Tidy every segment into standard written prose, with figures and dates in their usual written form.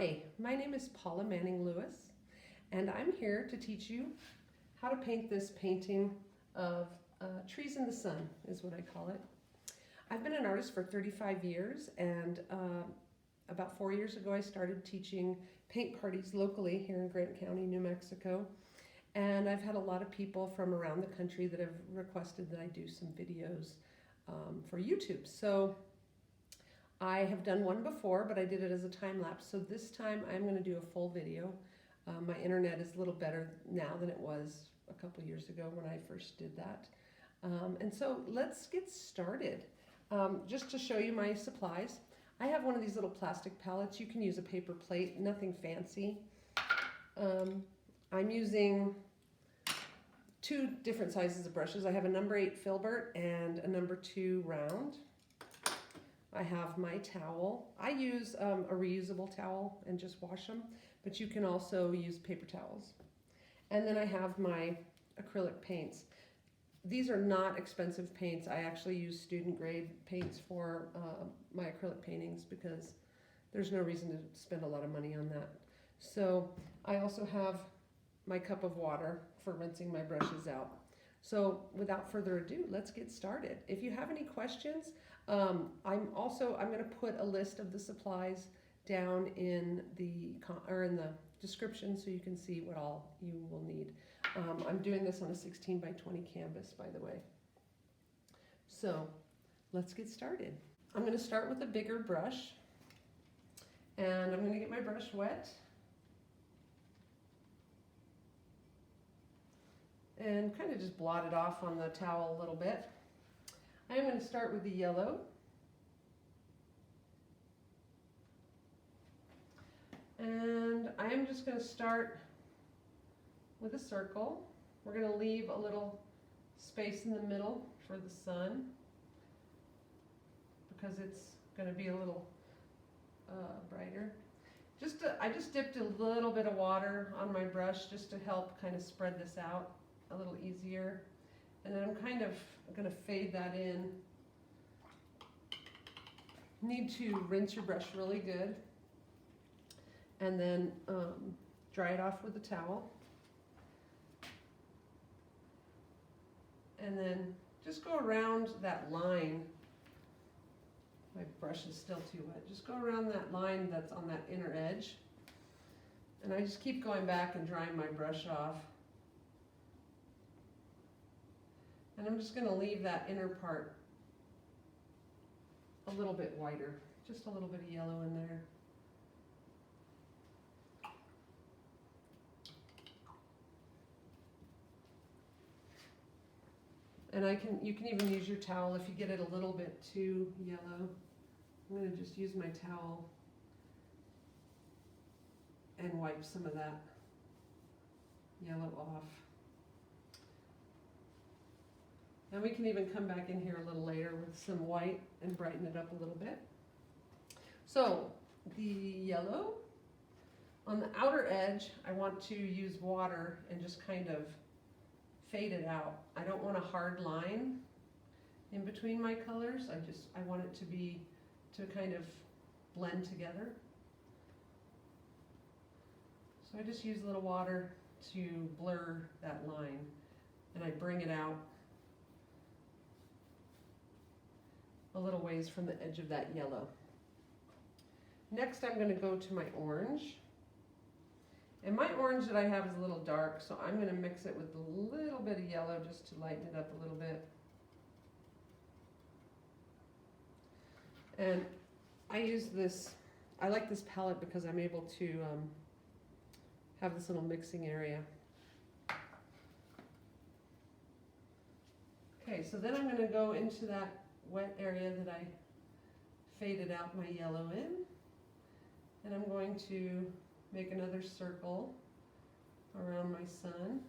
Hi, my name is Paula Manning-Lewis, and I'm here to teach you how to paint this painting of trees in the sun, is what I call it. I've been an artist for 35 years, and about 4 years ago I started teaching paint parties locally here in Grant County, New Mexico. And I've had a lot of people from around the country that have requested that I do some videos for YouTube. So I have done one before, but I did it as a time lapse. So this time I'm going to do a full video. My internet is a little better now than it was a couple years ago when I first did that. And so let's get started. Just to show you my supplies, I have one of these little plastic palettes. You can use a paper plate, nothing fancy. I'm using 2 different sizes of brushes. I have a number 8 filbert and a number 2 round. I have my towel. I use a reusable towel and just wash them, but you can also use paper towels. And then I have my acrylic paints. These are not expensive paints. I actually use student grade paints for my acrylic paintings because there's no reason to spend a lot of money on that. So I also have my cup of water for rinsing my brushes out. So without further ado, let's get started. If you have any questions, I'm going to put a list of the supplies down in the description so you can see what all you will need. I'm doing this on a 16 by 20 canvas, by the way. So let's get started. I'm going to start with a bigger brush, and I'm going to get my brush wet. And kind of just blot it off on the towel a little bit. I'm going to start with the yellow. And I am just going to start with a circle. We're going to leave a little space in the middle for the sun because it's going to be a little brighter. I just dipped a little bit of water on my brush just to help kind of spread this out a little easier. And then I'm kind of going to fade that in. Need to rinse your brush really good and then dry it off with a towel. And then just go around that line. My brush is still too wet. Just go around that line that's on that inner edge. And I just keep going back and drying my brush off. And I'm just going to leave that inner part a little bit whiter, just a little bit of yellow in there. And you can even use your towel if you get it a little bit too yellow. I'm going to just use my towel and wipe some of that yellow off. And we can even come back in here a little later with some white and brighten it up a little bit. So the yellow, on the outer edge, I want to use water and just kind of fade it out. I don't want a hard line in between my colors. I want it to kind of blend together. So I just use a little water to blur that line, and I bring it out a little ways from the edge of that yellow. Next I'm going to go to my orange. And my orange that I have is a little dark, so I'm going to mix it with a little bit of yellow just to lighten it up a little bit. And I like this palette because I'm able to have this little mixing area. Okay, so then I'm going to go into that wet area that I faded out my yellow in, and I'm going to make another circle around my sun.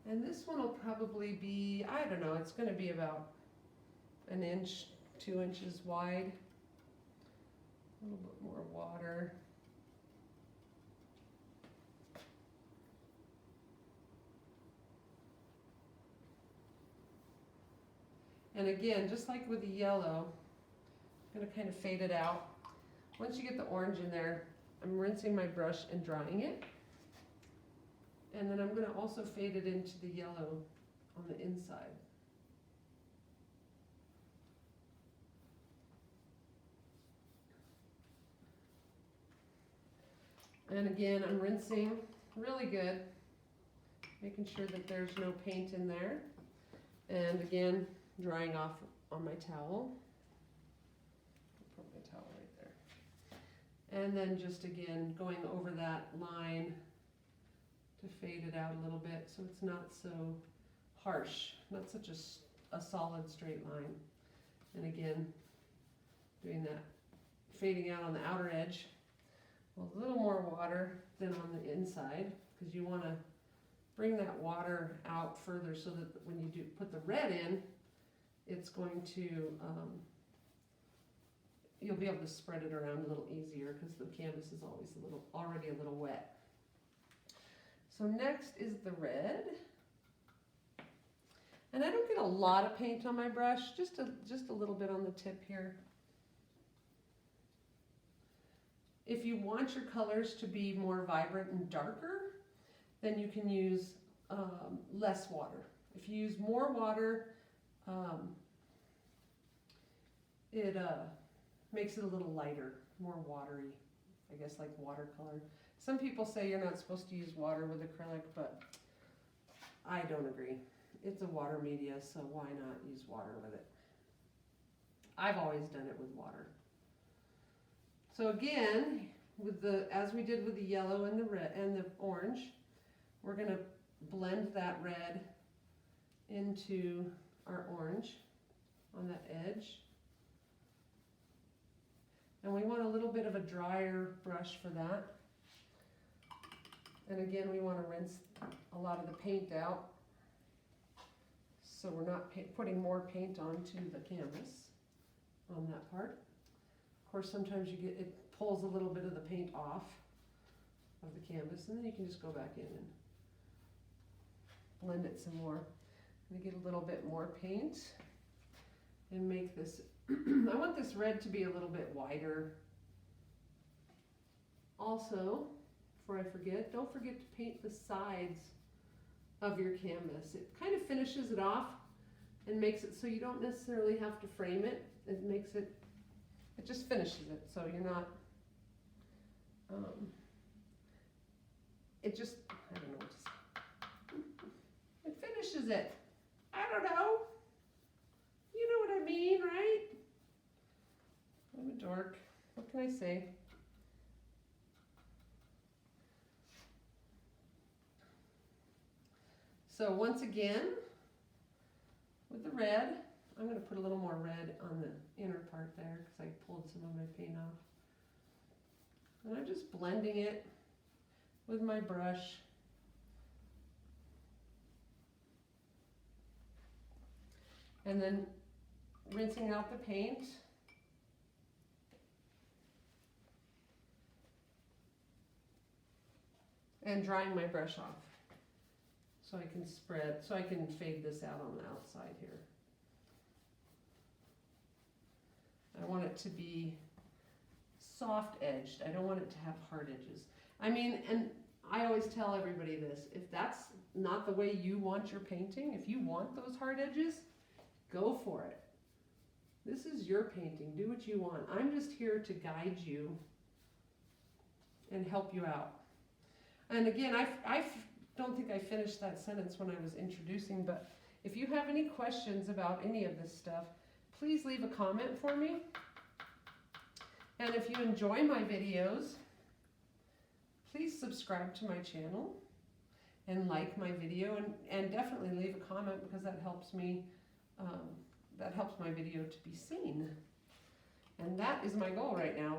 And this one will probably be, I don't know, it's going to be about 1 inch, 2 inches wide. A little bit more water. And again, just like with the yellow, I'm going to kind of fade it out. Once you get the orange in there, I'm rinsing my brush and drying it. And then I'm going to also fade it into the yellow on the inside. And again, I'm rinsing really good, making sure that there's no paint in there. And again, drying off on my towel. Put my towel right there. And then just again, going over that line to fade it out a little bit so it's not so harsh, not such a solid straight line. And again, doing that, fading out on the outer edge. A little more water than on the inside, because you want to bring that water out further so that when you do put the red in, it's going to, you'll be able to spread it around a little easier because the canvas is always already a little wet. So next is the red. And I don't get a lot of paint on my brush, just a little bit on the tip here. If you want your colors to be more vibrant and darker, then you can use less water. If you use more water, it makes it a little lighter, more watery, I guess, like watercolor. Some people say you're not supposed to use water with acrylic, but I don't agree. It's a water media, so why not use water with it? I've always done it with water. So again, as we did with the yellow and the red and the orange, we're going to blend that red into our orange on that edge. And we want a little bit of a drier brush for that. And again, we want to rinse a lot of the paint out so we're not putting more paint onto the canvas on that part. Of course, sometimes it pulls a little bit of the paint off of the canvas, and then you can just go back in and blend it some more. I'm going to get a little bit more paint and make this, I want this red to be a little bit wider. Also, before I forget, don't forget to paint the sides of your canvas. It kind of finishes it off and makes it so you don't necessarily have to frame it. It makes it, it just finishes it, so you're not, it just, I don't know what to say. It finishes it. I don't know. You know what I mean, right? I'm a dork. What can I say? So once again, with the red, I'm going to put a little more red on the inner part there because I pulled some of my paint off. And I'm just blending it with my brush. And then rinsing out the paint. And drying my brush off. So I can fade this out on the outside here. I want it to be soft edged. I don't want it to have hard edges. I mean, and I always tell everybody this, if that's not the way you want your painting, if you want those hard edges, go for it. This is your painting. Do what you want. I'm just here to guide you and help you out. And again, I don't think I finished that sentence when I was introducing, but if you have any questions about any of this stuff, please leave a comment for me. And if you enjoy my videos, please subscribe to my channel and like my video, and definitely leave a comment because that helps me, that helps my video to be seen. And that is my goal right now,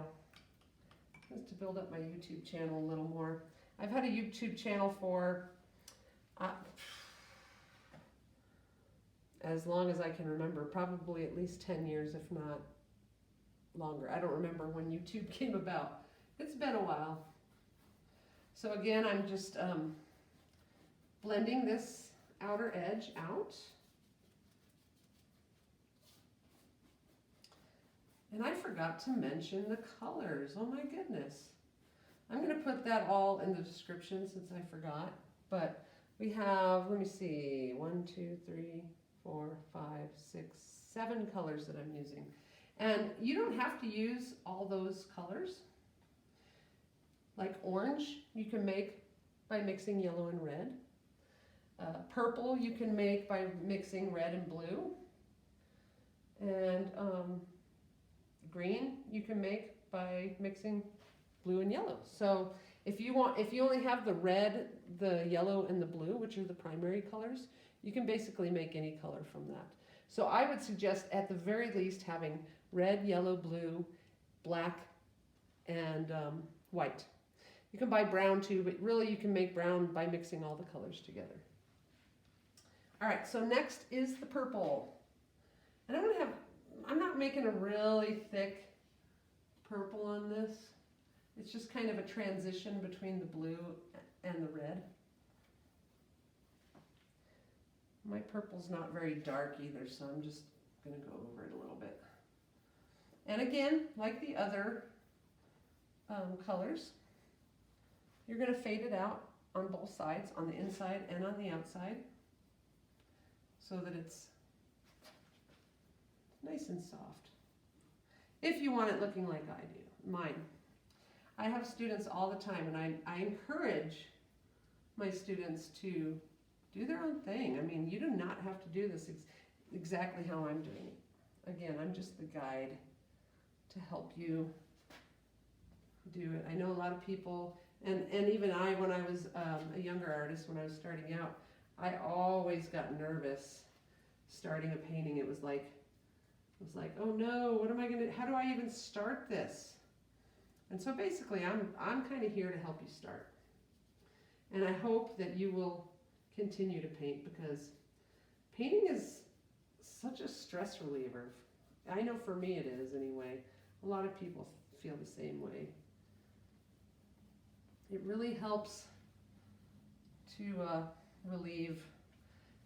is to build up my YouTube channel a little more. I've had a YouTube channel for as long as I can remember, probably at least 10 years, if not longer. I don't remember when YouTube came about. It's been a while. So again, I'm just blending this outer edge out. And I forgot to mention the colors. Oh my goodness. I'm going to put that all in the description since I forgot. But we have, let me see, 1, 2, 3, 4, 5, 6, 7 colors that I'm using. And you don't have to use all those colors. Like orange, you can make by mixing yellow and red. Purple, you can make by mixing red and blue. And green, you can make by mixing blue and yellow. So if you only have the red, the yellow, and the blue, which are the primary colors, you can basically make any color from that. So I would suggest at the very least having red, yellow, blue, black, and white. You can buy brown too, but really you can make brown by mixing all the colors together. All right, so next is the purple. And I'm not making a really thick purple on this. It's just kind of a transition between the blue and the red. My purple's not very dark either, so I'm just going to go over it a little bit. And again, like the other colors, you're going to fade it out on both sides, on the inside and on the outside, so that it's nice and soft. If you want it looking like I do, mine. I have students all the time, and I encourage my students to do their own thing. I mean, you do not have to do this exactly how I'm doing it. Again, I'm just the guide to help you do it. I know a lot of people, and even I, when I was a younger artist, when I was starting out, I always got nervous starting a painting. It was like, oh no, what am I gonna, how do I even start this? And so basically, I'm kind of here to help you start. And I hope that you will continue to paint, because painting is such a stress reliever. I know for me it is anyway. A lot of people feel the same way. It really helps to relieve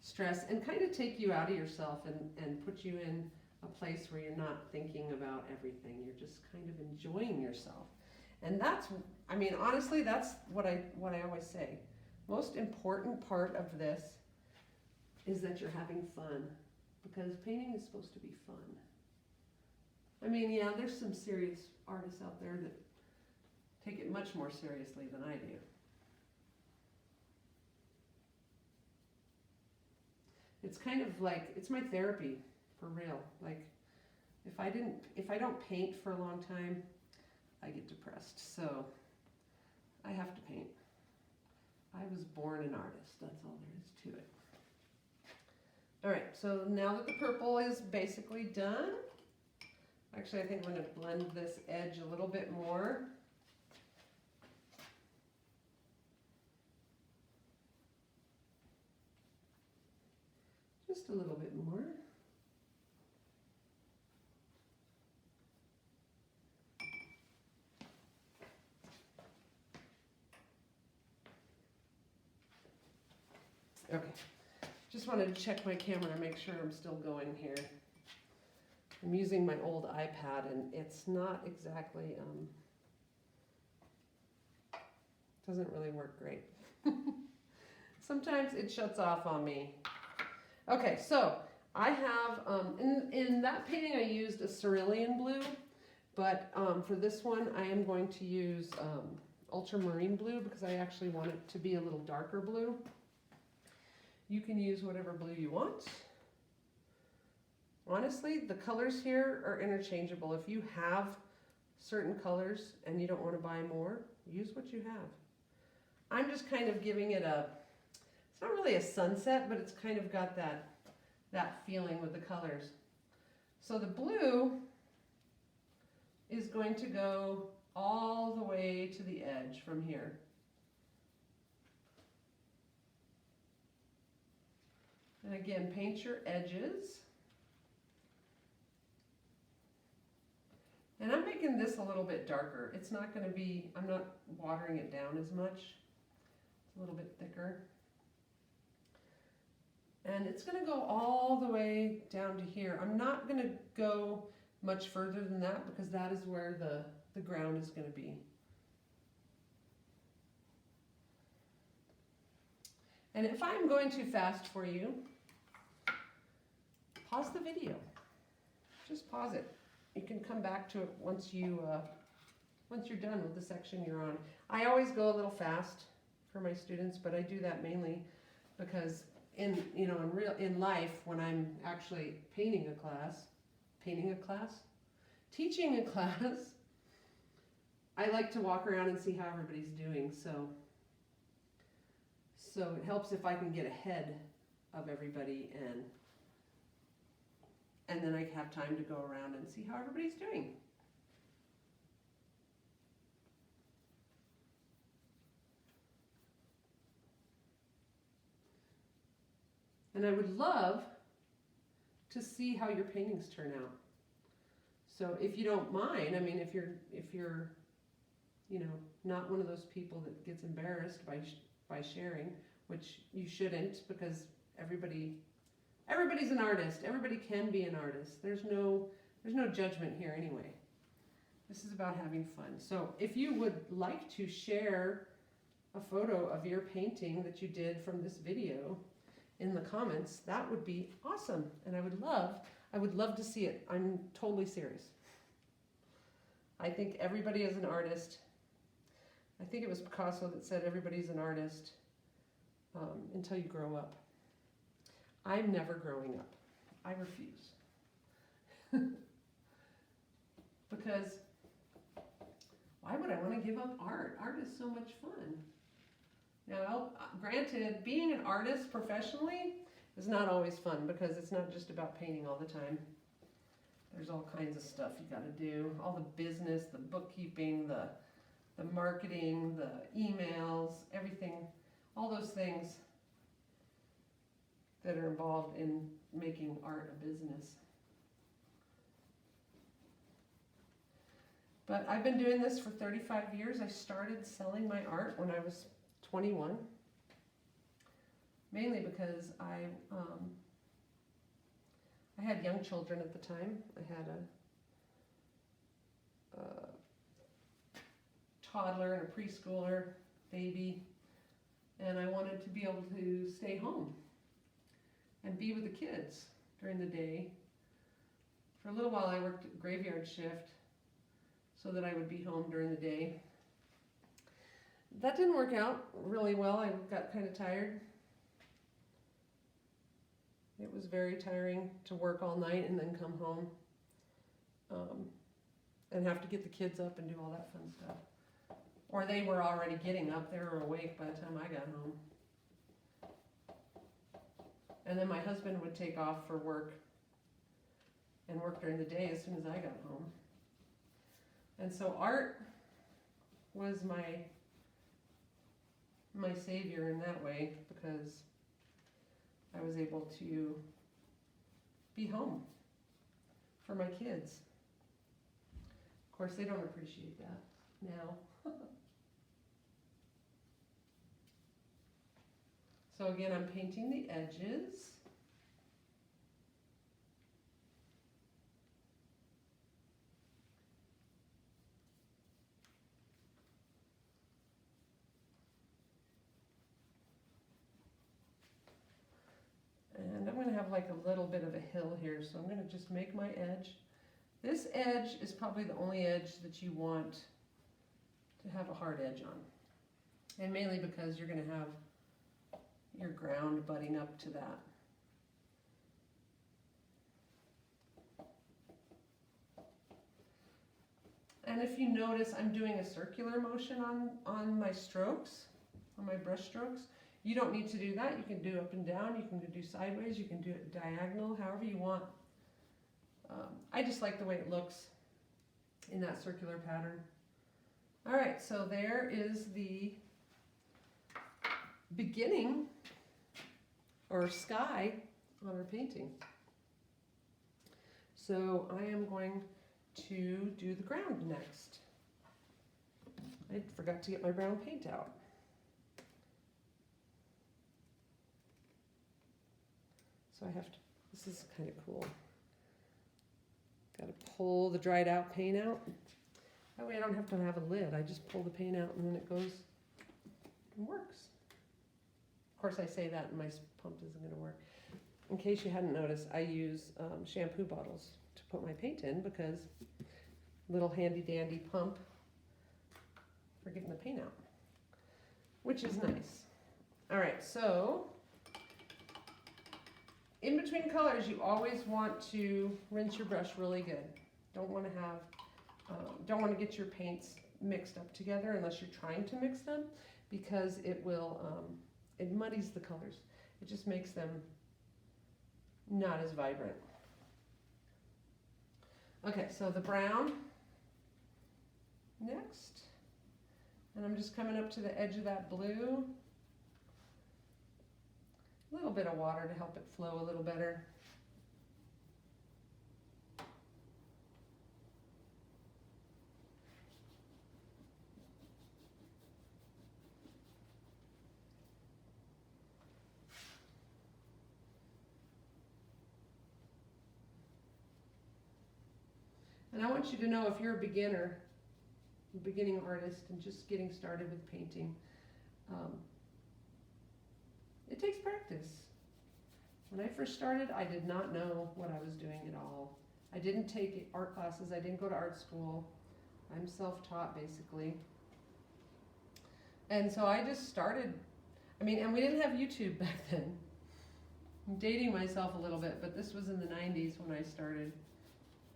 stress and kind of take you out of yourself and put you in a place where you're not thinking about everything. You're just kind of enjoying yourself. And that's, I mean, honestly, that's what I always say. Most important part of this is that you're having fun, because painting is supposed to be fun. I mean, yeah, there's some serious artists out there that take it much more seriously than I do. It's kind of like, it's my therapy, for real. Like, if I don't paint for a long time, I get depressed. So I have to paint. I was born an artist. That's all there is to it. All right, so now that the purple is basically done, actually I think I'm going to blend this edge a little bit more. Just a little bit more. Okay, just wanted to check my camera and make sure I'm still going here. I'm using my old iPad and it's not exactly, doesn't really work great. Sometimes it shuts off on me. Okay, so I have, in that painting I used a cerulean blue, but for this one I am going to use ultramarine blue, because I actually want it to be a little darker blue. You can use whatever blue you want. Honestly, the colors here are interchangeable. If you have certain colors and you don't want to buy more, use what you have. I'm just kind of giving it a, it's not really a sunset, but it's kind of got that feeling with the colors. So the blue is going to go all the way to the edge from here. And again, paint your edges. And I'm making this a little bit darker. It's not going to be, I'm not watering it down as much. It's a little bit thicker. And it's going to go all the way down to here. I'm not going to go much further than that because that is where the ground is going to be. And if I'm going too fast for you, pause the video. Just pause it. You can come back to it once you're done with the section you're on. I always go a little fast for my students, but I do that mainly because in life, when I'm actually teaching a class, I like to walk around and see how everybody's doing. So it helps if I can get ahead of everybody and then I have time to go around and see how everybody's doing. And I would love to see how your paintings turn out. So if you don't mind, I mean, if you're not one of those people that gets embarrassed by sharing, which you shouldn't, because everybody's an artist. Everybody can be an artist. There's no judgment here anyway. This is about having fun. So if you would like to share a photo of your painting that you did from this video in the comments, that would be awesome. And I would love to see it. I'm totally serious. I think everybody is an artist. I think it was Picasso that said everybody's an artist until you grow up. I'm never growing up. I refuse. Because why would I want to give up art? Art is so much fun. Now, granted, being an artist professionally is not always fun because it's not just about painting all the time. There's all kinds of stuff you got to do. All the business, the bookkeeping, the marketing, the emails, everything, all those things that are involved in making art a business. But I've been doing this for 35 years. I started selling my art when I was 21, mainly because I had young children at the time. I had a toddler and a preschooler baby, and I wanted to be able to stay home and be with the kids during the day. For a little while I worked a graveyard shift so that I would be home during the day. That didn't work out really well. I got kind of tired. It was very tiring to work all night and then come home and have to get the kids up and do all that fun stuff. Or they were already getting up. They were awake by the time I got home. And then my husband would take off for work and work during the day as soon as I got home. And so art was my savior in that way because I was able to be home for my kids. Of course, they don't appreciate that now. So again, I'm painting the edges. And I'm going to have like a little bit of a hill here, so I'm going to just make my edge. This edge is probably the only edge that you want to have a hard edge on. And mainly because you're going to have your ground butting up to that. And if you notice, I'm doing a circular motion on my strokes, on my brush strokes. You don't need to do that. You can do up and down, you can do sideways, you can do it diagonal, however you want. I just like the way it looks in that circular pattern. All right, so there is the beginning or sky on our painting. So I am going to do the ground next. I forgot to get my brown paint out. So I have to, this is kind of cool. Got to pull the dried out paint out. That way I don't have to have a lid. I just pull the paint out and then it goes and works. Of course I say that and my pump isn't going to work. In case you hadn't noticed, I use shampoo bottles to put my paint in because little handy dandy pump for getting the paint out, which is nice. All right, so in between colors, you always want to rinse your brush really good. Don't want to get your paints mixed up together unless you're trying to mix them, because it will, it muddies the colors. It just makes them not as vibrant. Okay, so the brown next, and I'm just coming up to the edge of that blue. A little bit of water to help it flow a little better. And I want you to know, if you're a beginner, a beginning artist and just getting started with painting, it takes practice. When I first started, I did not know what I was doing at all. I didn't take art classes, I didn't go to art school. I'm self-taught basically. And so I just started, and we didn't have YouTube back then. I'm dating myself a little bit, but this was in the 90s when I started.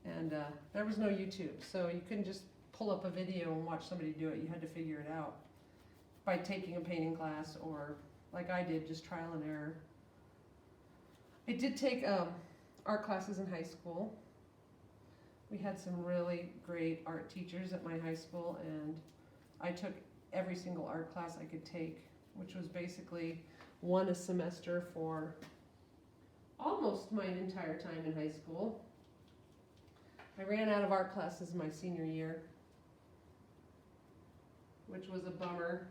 And there was no YouTube, so you couldn't just pull up a video and watch somebody do it. You had to figure it out by taking a painting class, or like I did, just trial and error. I did take art classes in high school. We had some really great art teachers at my high school, and I took every single art class I could take, which was basically one a semester for almost my entire time in high school. I ran out of art classes my senior year, which was a bummer.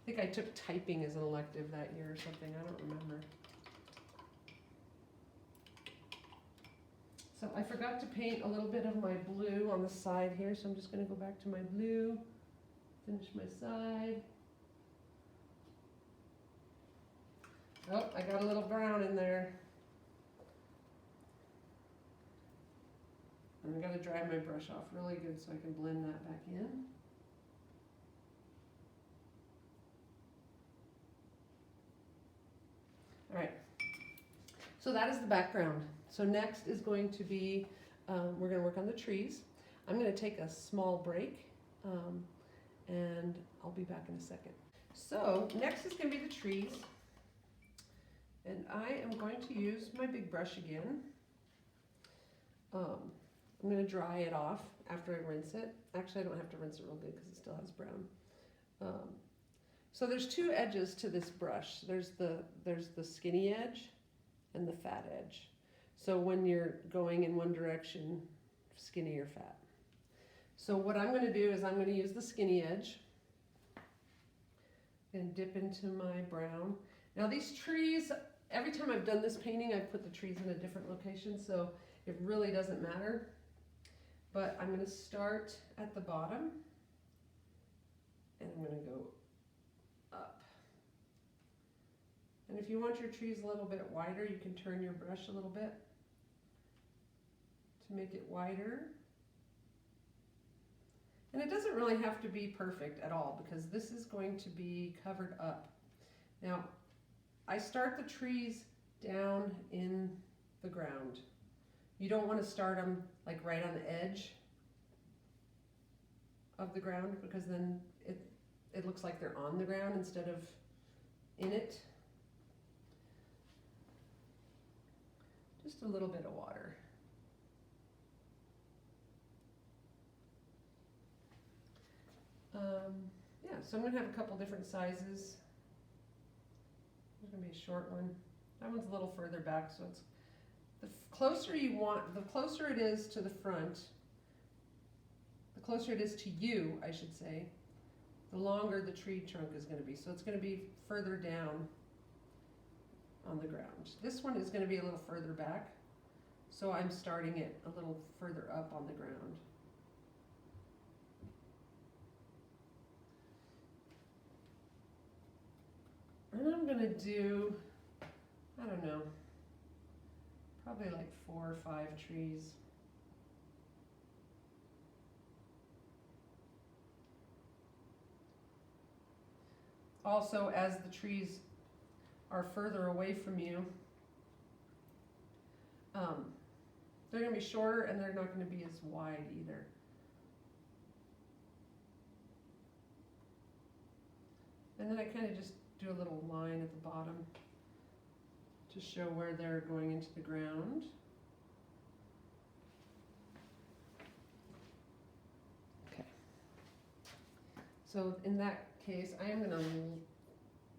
I think I took typing as an elective that year or something, I don't remember. So I forgot to paint a little bit of my blue on the side here, so I'm just going to go back to my blue, finish my side. Oh, I got a little brown in there. And I'm going to dry my brush off really good so I can blend that back in. All right, so that is the background. So next is going to be, we're going to work on the trees. I'm going to take a small break, and I'll be back in a second. So next is going to be the trees, and I am going to use my big brush again. I'm going to dry it off after I rinse it. Actually, I don't have to rinse it real good because it still has brown. So there's two edges to this brush. There's the skinny edge and the fat edge. So when you're going in one direction, skinny or fat. So what I'm going to do is I'm going to use the skinny edge and dip into my brown. Now these trees, every time I've done this painting, I've put the trees in a different location, so it really doesn't matter. But I'm going to start at the bottom, and I'm going to go up. And if you want your trees a little bit wider, you can turn your brush a little bit to make it wider. And it doesn't really have to be perfect at all, because this is going to be covered up. Now, I start the trees down in the ground. You don't want to start them like right on the edge of the ground, because then it looks like they're on the ground instead of in it. Just a little bit of water. Yeah, so I'm going to have a couple different sizes. There's going to be a short one. That one's a little further back, so it's the closer you want, the closer it is to the front, the closer it is to you, I should say, the longer the tree trunk is going to be. So it's going to be further down on the ground. This one is going to be a little further back, So I'm starting it a little further up on the ground. And I'm gonna do, I don't know, probably like 4 or 5 trees. Also, as the trees are further away from you, they're going to be shorter and they're not going to be as wide either. And then I kind of just do a little line at the bottom to show where they're going into the ground. Okay. So in that case, I am going to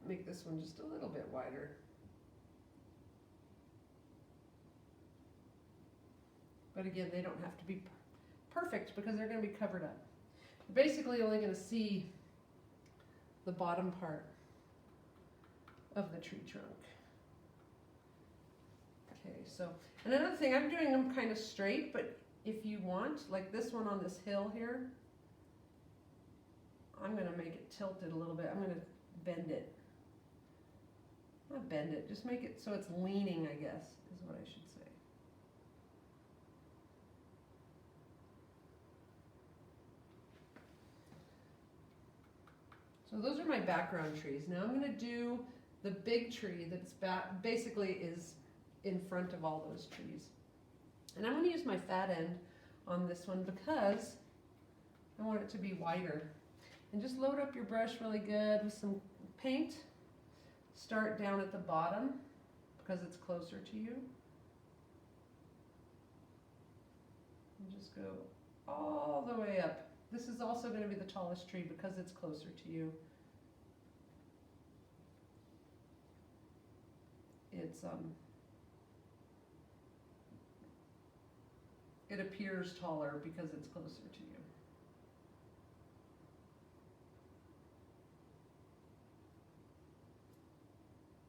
make this one just a little bit wider. But again, they don't have to be perfect because they're going to be covered up. You're basically only going to see the bottom part of the tree trunk. Okay, so, and another thing, I'm doing them kind of straight, but if you want, like this one on this hill here, I'm going to make it tilted a little bit. I'm going to bend it. Not bend it, just make it so it's leaning, I guess, is what I should say. So those are my background trees. Now I'm going to do the big tree that's basically is in front of all those trees. And I'm going to use my fat end on this one because I want it to be wider. And just load up your brush really good with some paint. Start down at the bottom because it's closer to you. And just go all the way up. This is also going to be the tallest tree because it's closer to you. It appears taller because it's closer to you.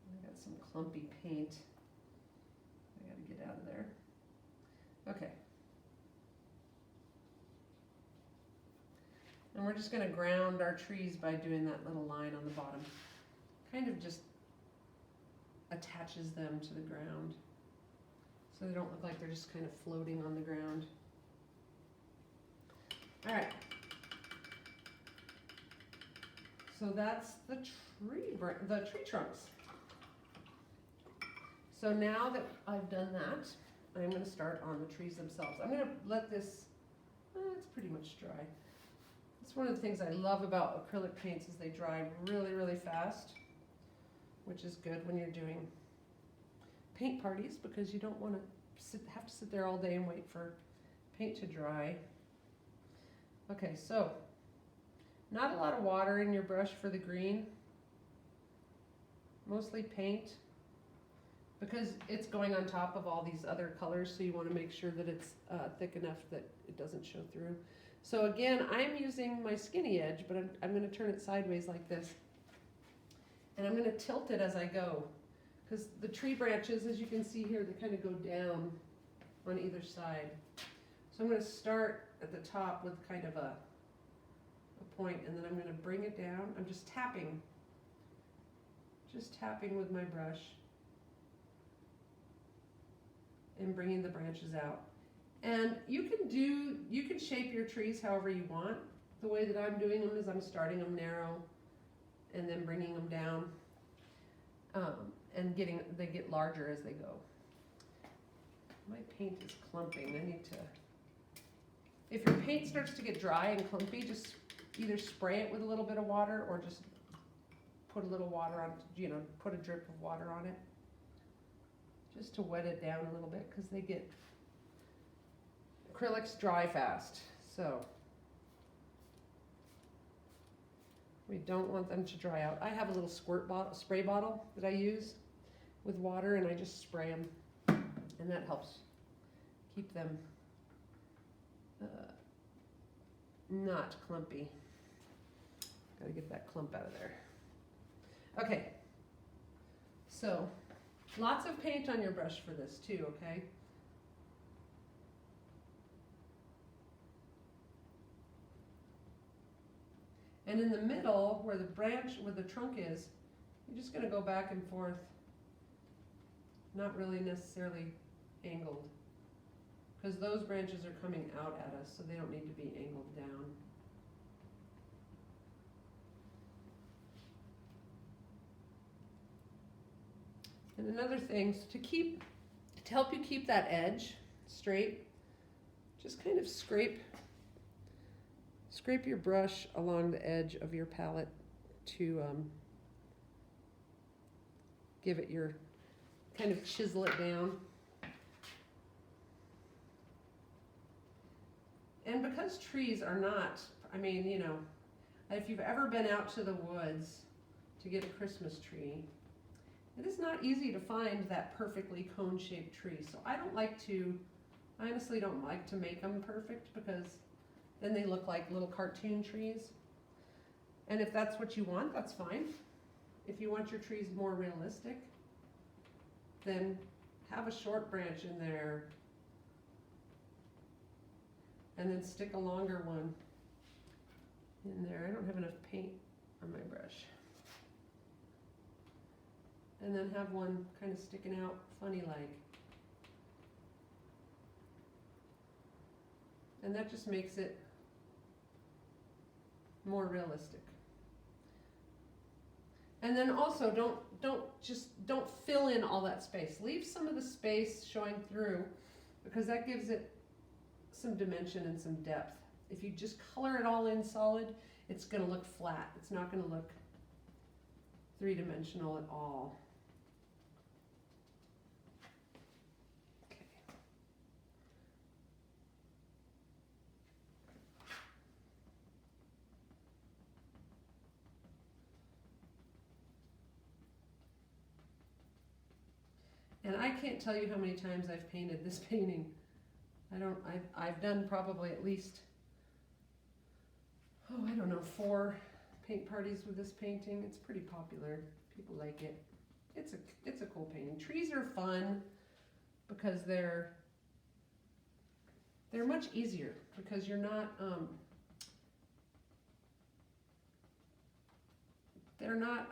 I got some clumpy paint. I got to get out of there. Okay. And we're just going to ground our trees by doing that little line on the bottom. Kind of just attaches them to the ground so they don't look like they're just kind of floating on the ground. All right. So that's the tree trunks. So now that I've done that, I'm going to start on the trees themselves. I'm going to let this, it's pretty much dry. It's one of the things I love about acrylic paints is they dry really, really fast, which is good when you're doing paint parties because you don't want to have to sit there all day and wait for paint to dry. Okay, so not a lot of water in your brush for the green, mostly paint because it's going on top of all these other colors, so you want to make sure that it's thick enough that it doesn't show through. So again, I'm using my skinny edge, but I'm going to turn it sideways like this. And I'm going to tilt it as I go. Because the tree branches, as you can see here, they kind of go down on either side. So I'm going to start at the top with kind of a point, and then I'm going to bring it down. I'm just tapping with my brush and bringing the branches out. And you can shape your trees however you want. The way that I'm doing them is I'm starting them narrow and then bringing them down, and they get larger as they go. My paint is clumping. I need to, if your paint starts to get dry and clumpy, just either spray it with a little bit of water or just put a little water on, put a drip of water on it just to wet it down a little bit because acrylics dry fast, so we don't want them to dry out. I have a little spray bottle that I use with water, and I just spray them, and that helps keep them not clumpy. Gotta get that clump out of there. Okay, so lots of paint on your brush for this too, okay? And in the middle, where the branch, where the trunk is, you're just going to go back and forth, not really necessarily angled, because those branches are coming out at us, so they don't need to be angled down. And another thing, to help you keep that edge straight, just kind of scrape your brush along the edge of your palette to give it your, kind of chisel it down. And because trees are not, I mean, you know, if you've ever been out to the woods to get a Christmas tree, it is not easy to find that perfectly cone-shaped tree. So I honestly don't like to make them perfect, because then they look like little cartoon trees. And if that's what you want, that's fine. If you want your trees more realistic, then have a short branch in there and then stick a longer one in there. I don't have enough paint on my brush. And then have one kind of sticking out funny like. And that just makes it more realistic. And then also don't fill in all that space. Leave some of the space showing through, because that gives it some dimension and some depth. If you just color it all in solid, it's going to look flat. It's not going to look three-dimensional at all. Okay. And I can't tell you how many times I've painted this painting. I've done probably at least, I don't know, 4 paint parties with this painting. It's pretty popular. People like it. It's a cool painting. Trees are fun because they're much easier, because you're not they're not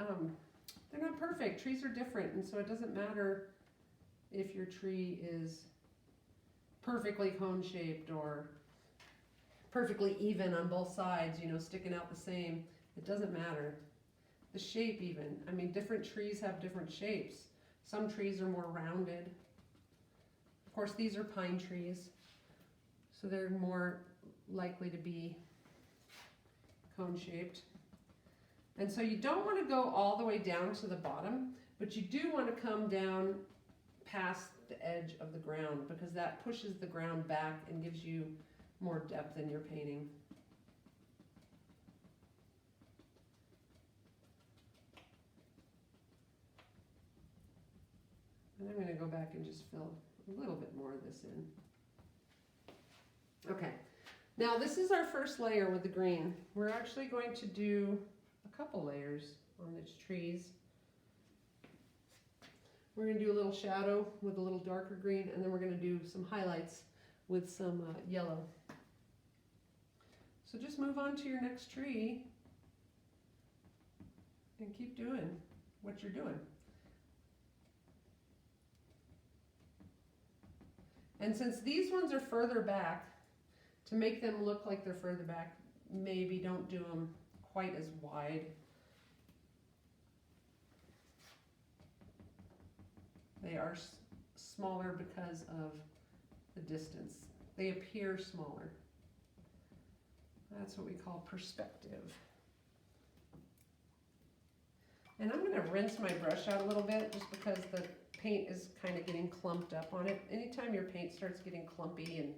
perfect. Trees are different, and so it doesn't matter if your tree is perfectly cone-shaped or perfectly even on both sides, you know, sticking out the same. It doesn't matter. The shape even. I mean, different trees have different shapes. Some trees are more rounded. Of course, these are pine trees, so they're more likely to be cone-shaped. And so you don't want to go all the way down to the bottom, but you do want to come down past the edge of the ground, because that pushes the ground back and gives you more depth in your painting. And I'm going to go back and just fill a little bit more of this in. Okay, now this is our first layer with the green. We're actually going to do a couple layers on these trees. We're going to do a little shadow with a little darker green, and then we're going to do some highlights with some yellow. So just move on to your next tree and keep doing what you're doing. And since these ones are further back, to make them look like they're further back, maybe don't do them quite as wide. They are smaller because of the distance. They appear smaller. That's what we call perspective. And I'm going to rinse my brush out a little bit, just because the paint is kind of getting clumped up on it. Anytime your paint starts getting clumpy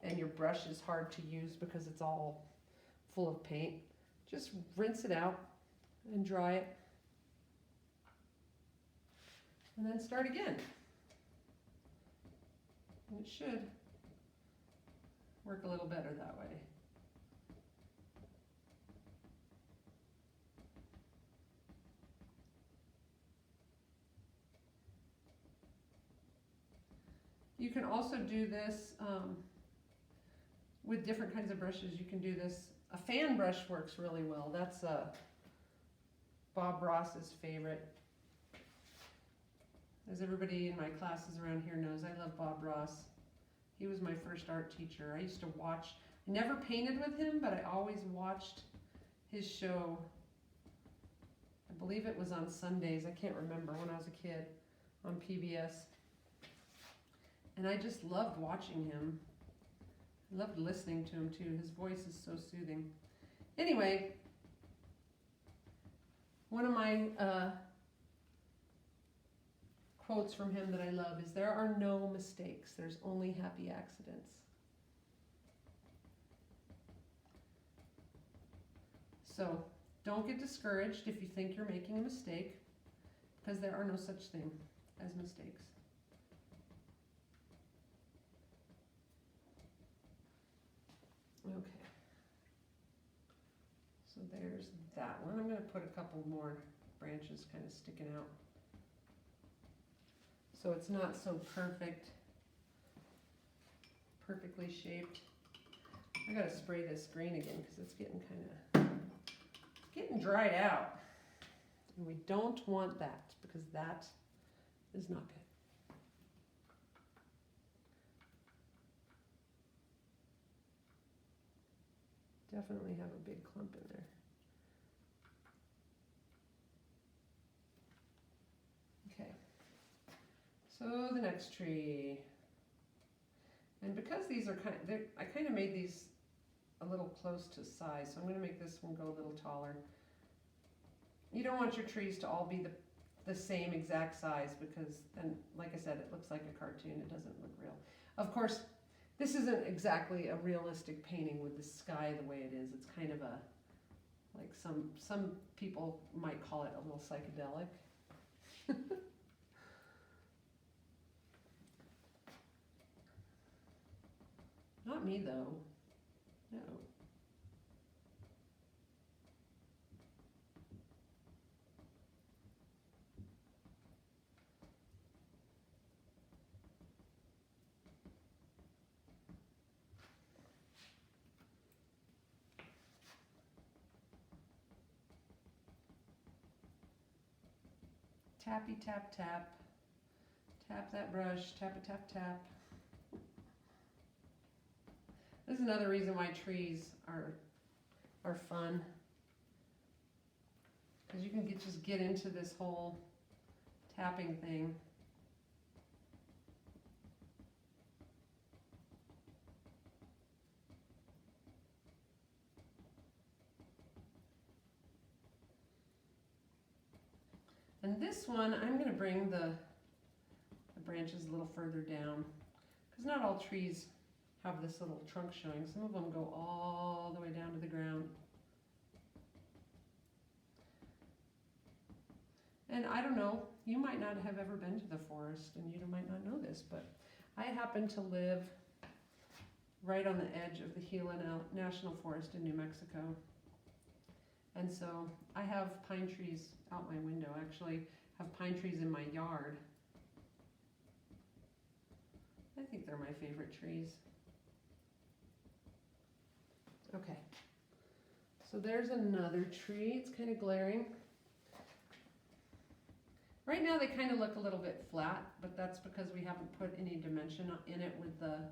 and your brush is hard to use because it's all full of paint, just rinse it out and dry it. And then start again. And it should work a little better that way. You can also do this with different kinds of brushes. You can do this A fan brush works really well. That's Bob Ross's favorite. As everybody in my classes around here knows, I love Bob Ross. He was my first art teacher. I used to watch, I never painted with him, but I always watched his show. I believe it was on Sundays. I can't remember, when I was a kid, on PBS. And I just loved watching him. I loved listening to him too. His voice is so soothing. Anyway, one of my quotes from him that I love is, "There are no mistakes, there's only happy accidents." So don't get discouraged if you think you're making a mistake, because there are no such thing as mistakes. Okay. So there's that one. I'm going to put a couple more branches kind of sticking out, so it's not so perfectly shaped. I got to spray this green again because it's getting dried out, and we don't want that, because that is not good. Definitely have a big clump in there. Okay, so the next tree. And because these are I kind of made these a little close to size, so I'm going to make this one go a little taller. You don't want your trees to all be the same exact size, because then, like I said, it looks like a cartoon. It doesn't look real. Of course, this isn't exactly a realistic painting with the sky the way it is. It's kind of a, like some people might call it a little psychedelic. Not me though. No. Tappy tap tap. Tap that brush, tap a tap tap. This is another reason why trees are fun, because you can just get into this whole tapping thing. And this one, I'm going to bring the branches a little further down, because not all trees have this little trunk showing. Some of them go all the way down to the ground. And I don't know, you might not have ever been to the forest, and you might not know this, but I happen to live right on the edge of the Gila National Forest in New Mexico. And so I have pine trees out my window. Actually, have pine trees in my yard. I think they're my favorite trees. Okay, so there's another tree. It's kind of glaring. Right now they kind of look a little bit flat, but that's because we haven't put any dimension in it with the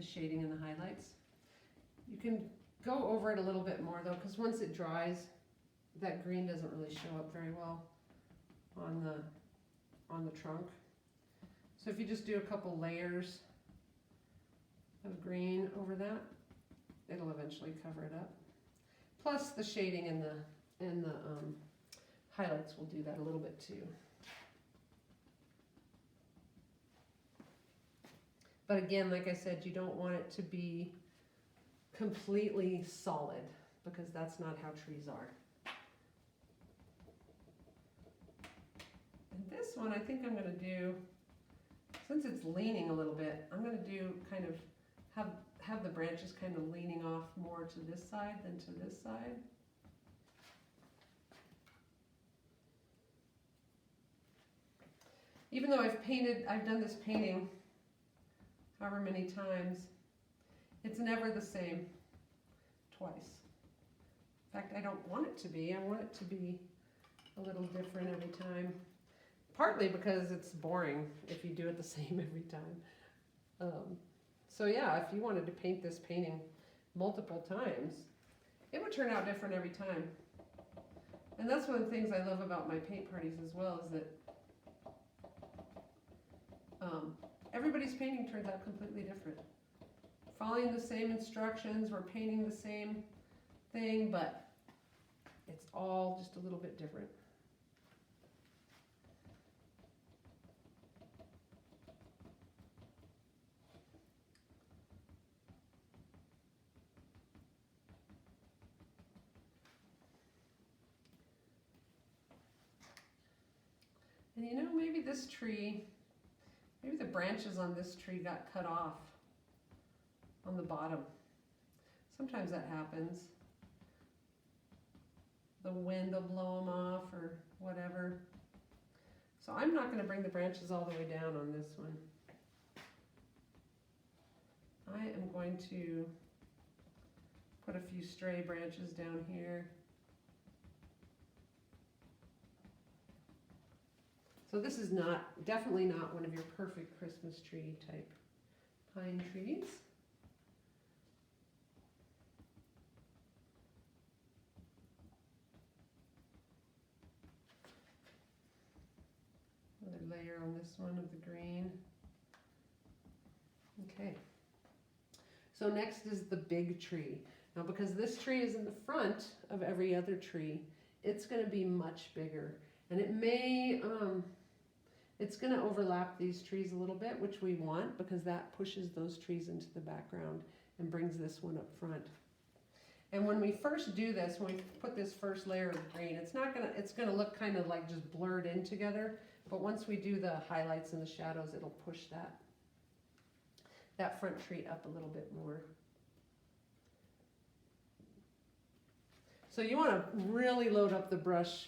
shading and the highlights. You can go over it a little bit more though, because once it dries, that green doesn't really show up very well on the trunk. So if you just do a couple layers of green over that, it'll eventually cover it up. Plus the shading and the highlights will do that a little bit too. But again, like I said, you don't want it to be completely solid, because that's not how trees are. And this one, I think I'm going to do, since it's leaning a little bit, I'm going to do kind of have the branches kind of leaning off more to this side than to this side. Even though I've done this painting however many times, it's never the same twice. In fact, I don't want it to be. I want it to be a little different every time. Partly because it's boring if you do it the same every time. So yeah, if you wanted to paint this painting multiple times, it would turn out different every time. And that's one of the things I love about my paint parties as well, is that everybody's painting turns out completely different. Following the same instructions, we're painting the same thing, but it's all just a little bit different. And you know, maybe this tree, maybe the branches on this tree got cut off on the bottom. Sometimes that happens. The wind will blow them off or whatever. So I'm not going to bring the branches all the way down on this one. I am going to put a few stray branches down here. So this is definitely not one of your perfect Christmas tree type pine trees. Another layer on this one of the green. Okay. So next is the big tree. Now because this tree is in the front of every other tree, it's going to be much bigger. And it may, it's going to overlap these trees a little bit, which we want because that pushes those trees into the background and brings this one up front. And when we first do this, when we put this first layer of green, it's going to look kind of like just blurred in together. But once we do the highlights and the shadows, it'll push that front tree up a little bit more. So you want to really load up the brush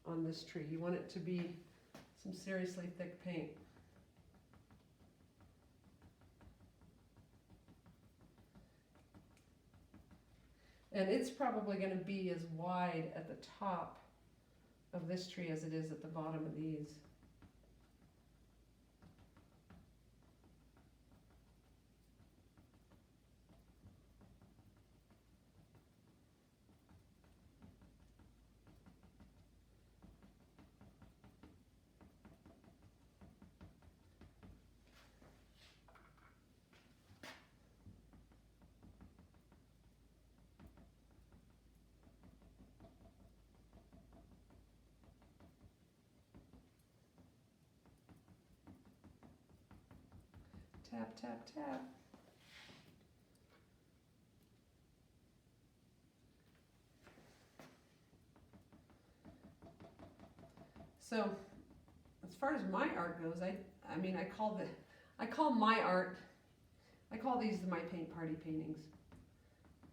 on this tree. You want it to be some seriously thick paint. And it's probably going to be as wide at the top of this tree as it is at the bottom of these. Tap, tap, tap. So, as far as my art goes, I mean, I call my art, I call these my paint party paintings.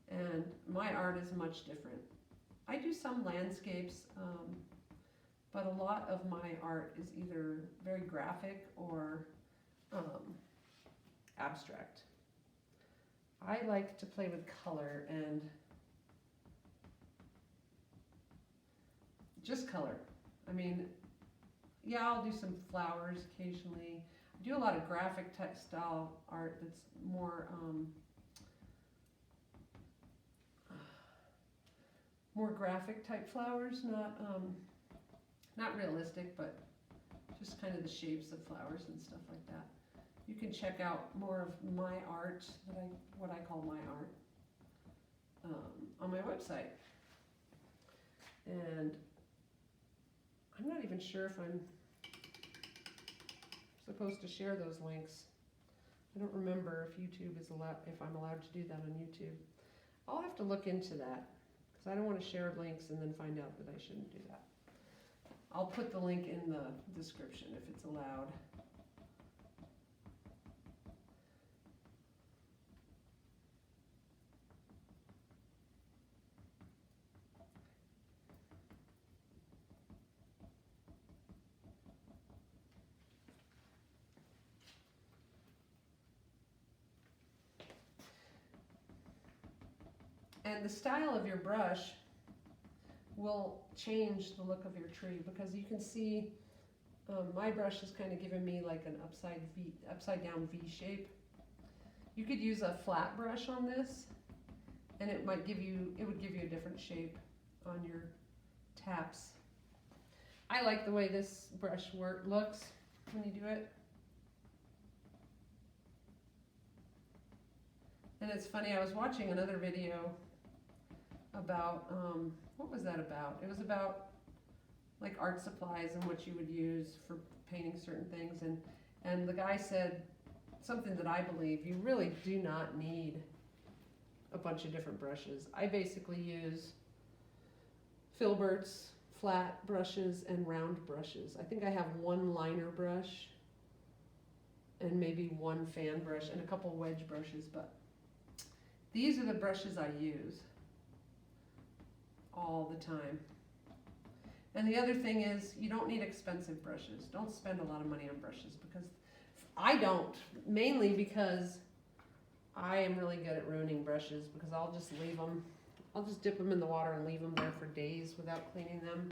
And my art is much different. I do some landscapes, but a lot of my art is either very graphic or abstract. I like to play with color and just color. I mean, yeah, I'll do some flowers occasionally. I do a lot of graphic type style art that's more graphic type flowers, not realistic, but just kind of the shapes of flowers and stuff like that. You can check out more of my art, what I call my art, on my website. And I'm not even sure if I'm supposed to share those links. I don't remember if YouTube is allowed, if I'm allowed to do that on YouTube. I'll have to look into that because I don't want to share links and then find out that I shouldn't do that. I'll put the link in the description if it's allowed. And the style of your brush will change the look of your tree, because you can see my brush is kind of giving me like an upside down V shape. You could use a flat brush on this, and it would give you a different shape on your taps. I like the way this brush looks when you do it. And it's funny, I was watching another video about, what was that about? It was about like art supplies and what you would use for painting certain things. And the guy said something that I believe, you really do not need a bunch of different brushes. I basically use filberts, flat brushes, and round brushes. I think I have one liner brush and maybe one fan brush and a couple wedge brushes, but these are the brushes I use all the time. And the other thing is, you don't need expensive brushes. Don't spend a lot of money on brushes, because I don't, mainly because I am really good at ruining brushes, because I'll just leave them, I'll just dip them in the water and leave them there for days without cleaning them.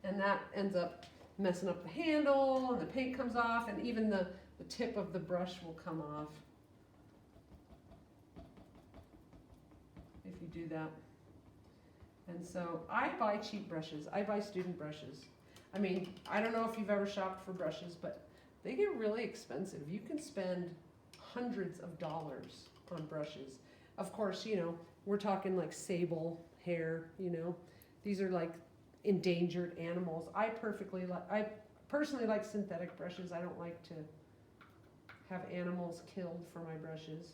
And that ends up messing up the handle, and the paint comes off, and even the tip of the brush will come off if you do that. And so I buy cheap brushes. I buy student brushes. I mean, I don't know if you've ever shopped for brushes, but they get really expensive. You can spend hundreds of dollars on brushes. Of course, you know, we're talking like sable hair, you know. These are like endangered animals. I personally like synthetic brushes. I don't like to have animals killed for my brushes.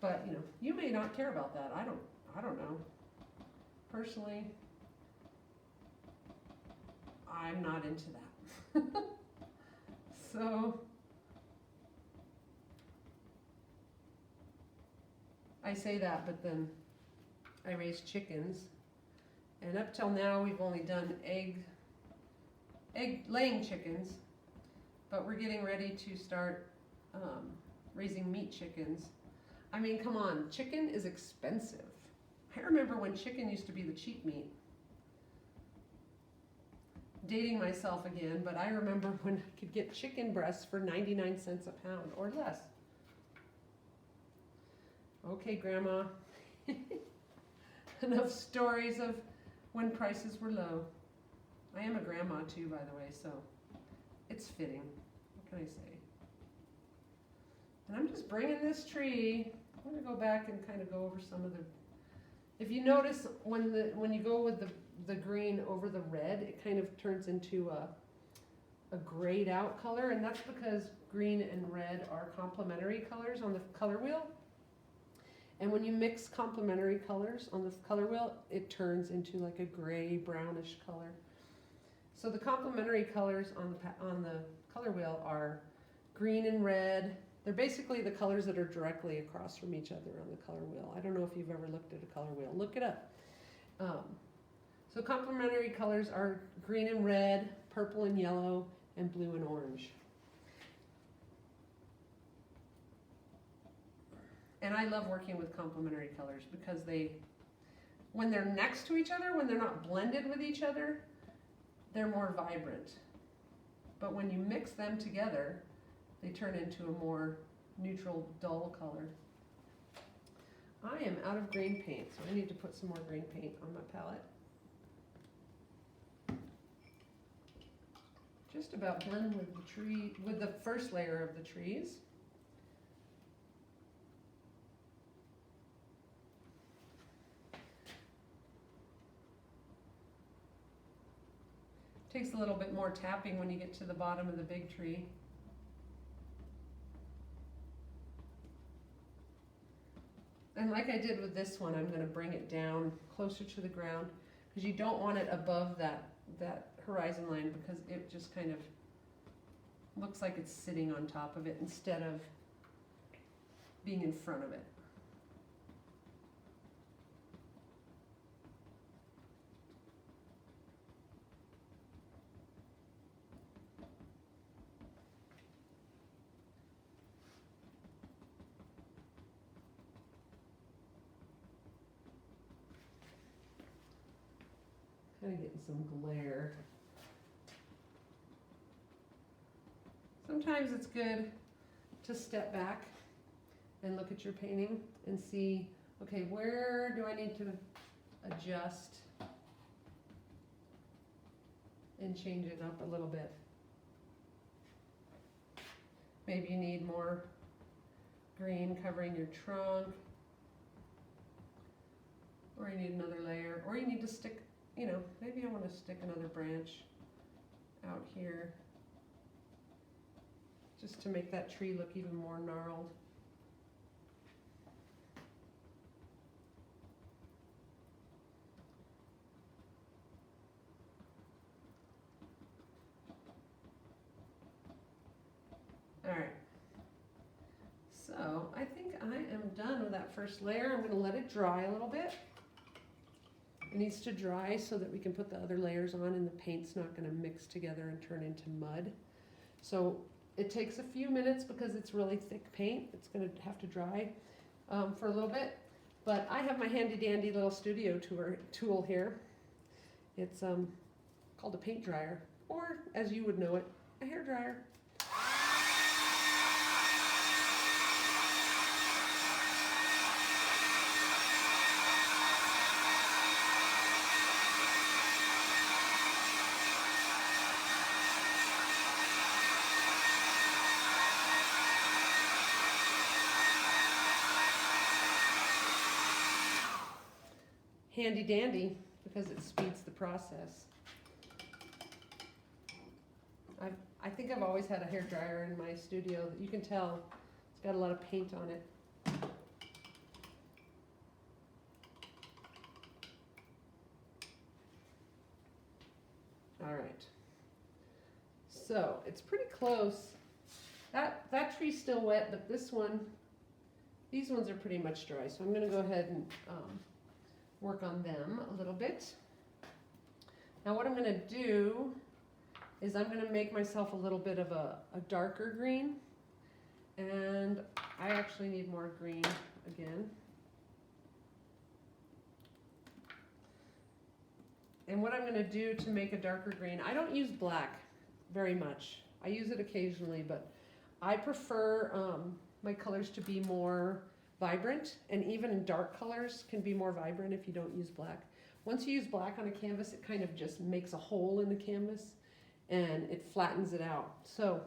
But, you know, you may not care about that. I don't know. Personally, I'm not into that. So I say that, but then I raise chickens, and up till now we've only done egg laying chickens, but we're getting ready to start raising meat chickens. I mean, come on, chicken is expensive. I remember when chicken used to be the cheap meat. Dating myself again, but I remember when I could get chicken breasts for 99 cents a pound or less. Okay, Grandma. Enough stories of when prices were low. I am a grandma too, by the way, so it's fitting. What can I say? And I'm just bringing this tree. I'm going to go back and kind of go over some of the... If you notice, when you go with the green over the red, it kind of turns into a grayed out color, and that's because green and red are complementary colors on the color wheel. And when you mix complementary colors on the color wheel, it turns into like a gray brownish color. So the complementary colors on the color wheel are green and red. They're basically the colors that are directly across from each other on the color wheel. I don't know if you've ever looked at a color wheel. Look it up. So complementary colors are green and red, purple and yellow, and blue and orange. And I love working with complementary colors because when they're next to each other, when they're not blended with each other, they're more vibrant. But when you mix them together, they turn into a more neutral, dull color. I am out of green paint, so I need to put some more green paint on my palette. Just about done with the tree, with the first layer of the trees. Takes a little bit more tapping when you get to the bottom of the big tree. And like I did with this one, I'm going to bring it down closer to the ground because you don't want it above that horizon line, because it just kind of looks like it's sitting on top of it instead of being in front of it. Kind of getting some glare. Sometimes it's good to step back and look at your painting and see, okay, where do I need to adjust and change it up a little bit. Maybe you need more green covering your trunk, or you need another layer, or you need to stick, you know, maybe I want to stick another branch out here just to make that tree look even more gnarled. All right, so I think I am done with that first layer. I'm going to let it dry a little bit. It needs to dry so that we can put the other layers on and the paint's not going to mix together and turn into mud. So it takes a few minutes because it's really thick paint. It's going to have to dry for a little bit. But I have my handy dandy little studio tool here. It's called a paint dryer, or as you would know it, a hair dryer. Handy dandy because it speeds the process. I think I've always had a hair dryer in my studio. You can tell it's got a lot of paint on it. All right, so it's pretty close. That tree's still wet, but this one, these ones are pretty much dry. So I'm going to go ahead and work on them a little bit. Now what I'm going to do is I'm going to make myself a little bit of a darker green, and I actually need more green again. And what I'm going to do to make a darker green, I don't use black very much. I use it occasionally, but I prefer my colors to be more vibrant, and even dark colors can be more vibrant if you don't use black. Once you use black on a canvas, it kind of just makes a hole in the canvas and it flattens it out. So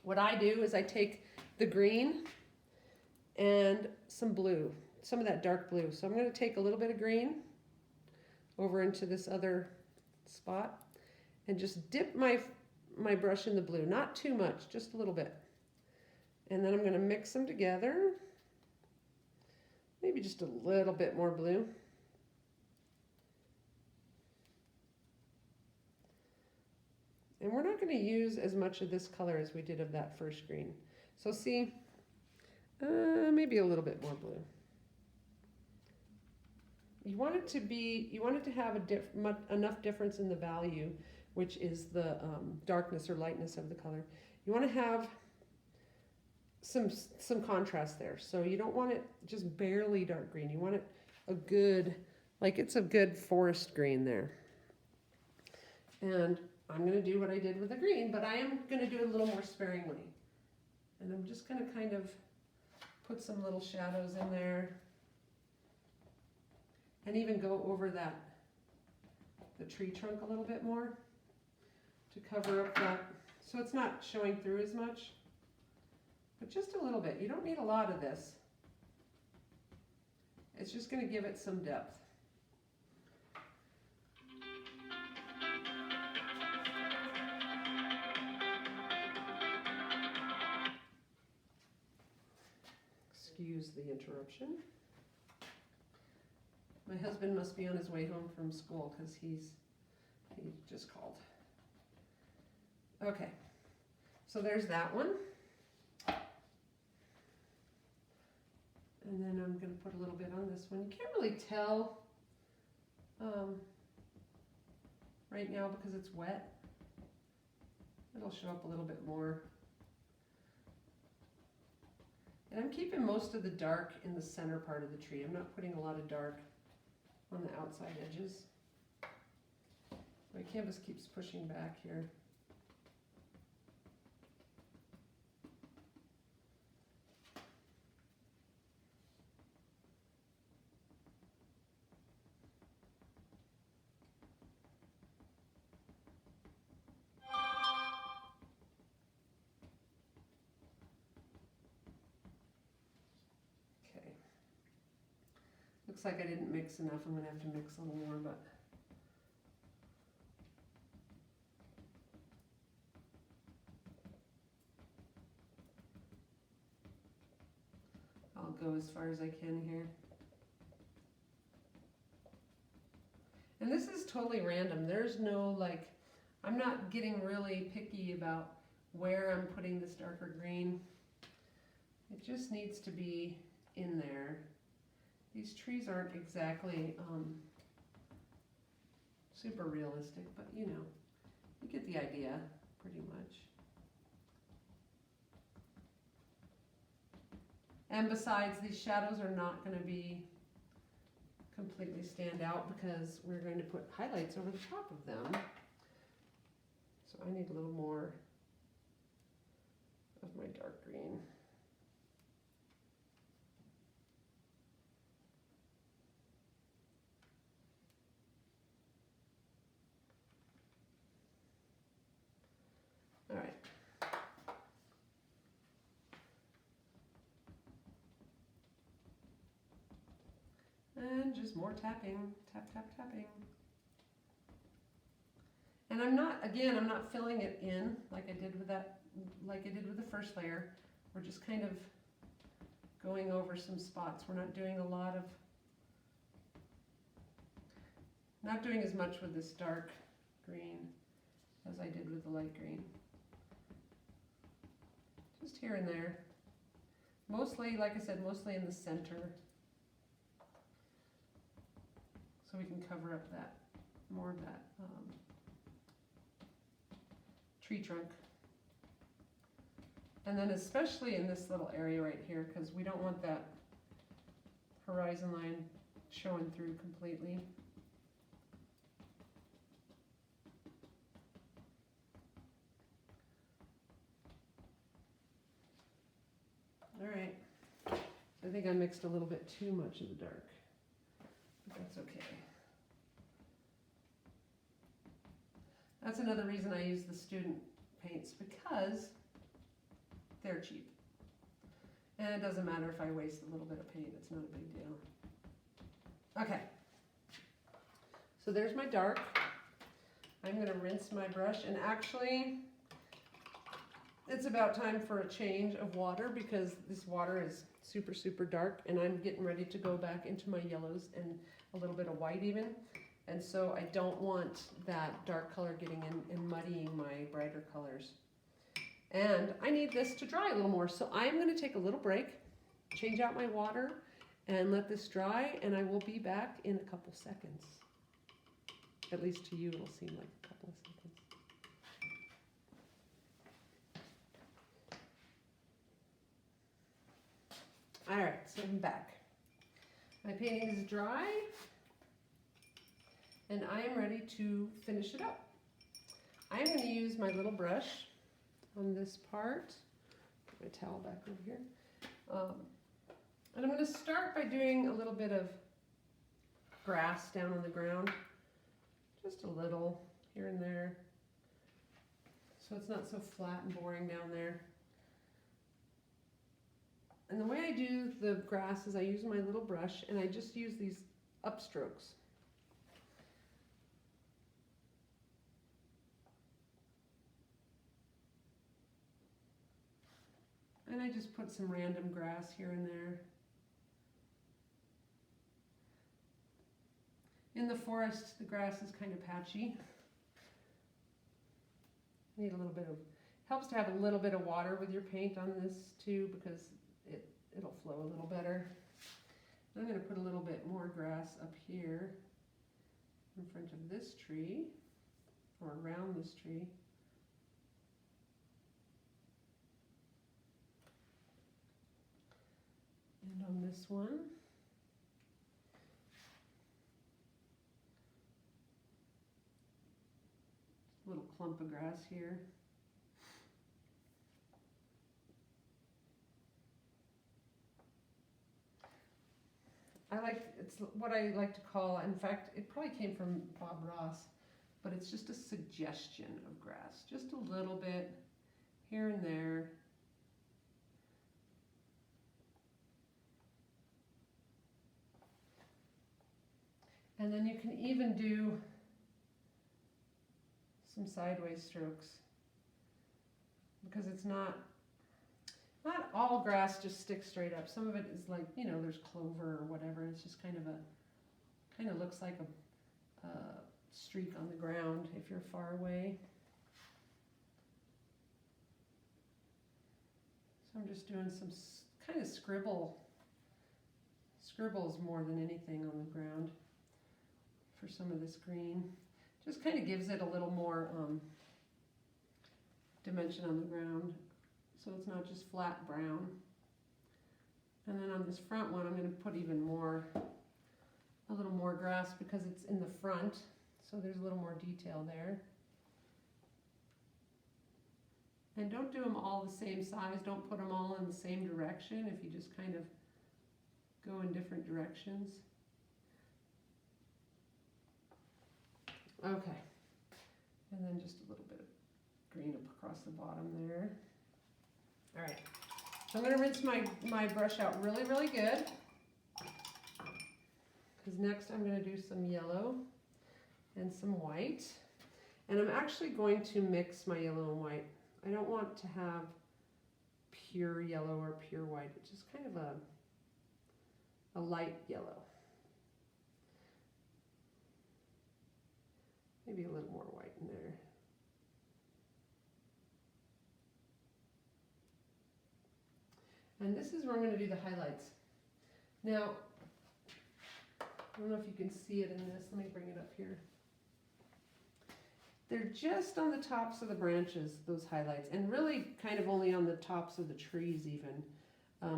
what I do is I take the green and some blue, some of that dark blue. So I'm going to take a little bit of green over into this other spot and just dip my brush in the blue. Not too much, just a little bit. And then I'm going to mix them together. Maybe just a little bit more blue. And we're not going to use as much of this color as we did of that first green. So see, maybe a little bit more blue. You want it to have enough difference in the value, which is the darkness or lightness of the color. You want to have some contrast there. So you don't want it just barely dark green. You want it a good, like it's a good forest green there. And I'm going to do what I did with the green, but I am going to do it a little more sparingly. And I'm just going to kind of put some little shadows in there and even go over the tree trunk a little bit more to cover up that, so it's not showing through as much. But just a little bit. You don't need a lot of this. It's just going to give it some depth. Excuse the interruption. My husband must be on his way home from school because he just called. Okay, so there's that one. And then I'm going to put a little bit on this one. You can't really tell right now because it's wet. It'll show up a little bit more. And I'm keeping most of the dark in the center part of the tree. I'm not putting a lot of dark on the outside edges. My canvas keeps pushing back here. Okay. Looks like I didn't mix enough. I'm going to have to mix a little more, but I'll go as far as I can here. And this is totally random. There's no like, I'm not getting really picky about where I'm putting this darker green. It just needs to be in there. These trees aren't exactly super realistic, but you know, you get the idea pretty much. And besides, these shadows are not going to be completely stand out because we're going to put highlights over the top of them. So I need a little more of my dark green. All right. And just more tapping, tap, tap, tapping. And I'm not filling it in like I did with the first layer. We're just kind of going over some spots. We're not doing not doing as much with this dark green as I did with the light green. Just here and there. Mostly, like I said, mostly in the center. So we can cover up that, more of that tree trunk. And then especially in this little area right here, because we don't want that horizon line showing through completely. All right, I think I mixed a little bit too much of the dark, but that's okay. That's another reason I use the student paints, because they're cheap. And it doesn't matter if I waste a little bit of paint, it's not a big deal. Okay, so there's my dark. I'm gonna rinse my brush, and actually, it's about time for a change of water because this water is super, super dark, and I'm getting ready to go back into my yellows and a little bit of white even. And so I don't want that dark color getting in and muddying my brighter colors. And I need this to dry a little more. So I'm going to take a little break, change out my water, and let this dry, and I will be back in a couple seconds. At least to you, it'll seem like a couple of seconds. All right, so I'm back. My painting is dry, and I am ready to finish it up. I'm going to use my little brush on this part. Put my towel back over here. And I'm going to start by doing a little bit of grass down on the ground. Just a little here and there. So it's not so flat and boring down there. And the way I do the grass is I use my little brush and I just use these upstrokes. And I just put some random grass here and there. In the forest, the grass is kind of patchy. Need a little bit of, helps to have a little bit of water with your paint on this too, because it'll flow a little better. I'm going to put a little bit more grass up here in front of this tree, or around this tree. And on this one. little clump of grass here. It's what I like to call, in fact, it probably came from Bob Ross, but it's just a suggestion of grass. Just a little bit here and there. And then you can even do some sideways strokes, because it's not all grass just sticks straight up. Some of it is like, you know, there's clover or whatever. It's just kind of looks like a streak on the ground if you're far away. So I'm just doing some kind of scribbles more than anything on the ground for some of this green. Just kind of gives it a little more dimension on the ground, so it's not just flat brown. And then on this front one, I'm going to put even more, a little more grass, because it's in the front, so there's a little more detail there. And don't do them all the same size. Don't put them all in the same direction if you just kind of go in different directions. Okay, and then just a little bit of green up across the bottom there. All right, so I'm going to rinse my brush out really, really good, because next I'm going to do some yellow and some white. And I'm actually going to mix my yellow and white. I don't want to have pure yellow or pure white. It's just kind of a light yellow. Maybe a little more white in there. And this is where I'm going to do the highlights. Now, I don't know if you can see it in this. Let me bring it up here. They're just on the tops of the branches, those highlights, and really kind of only on the tops of the trees even,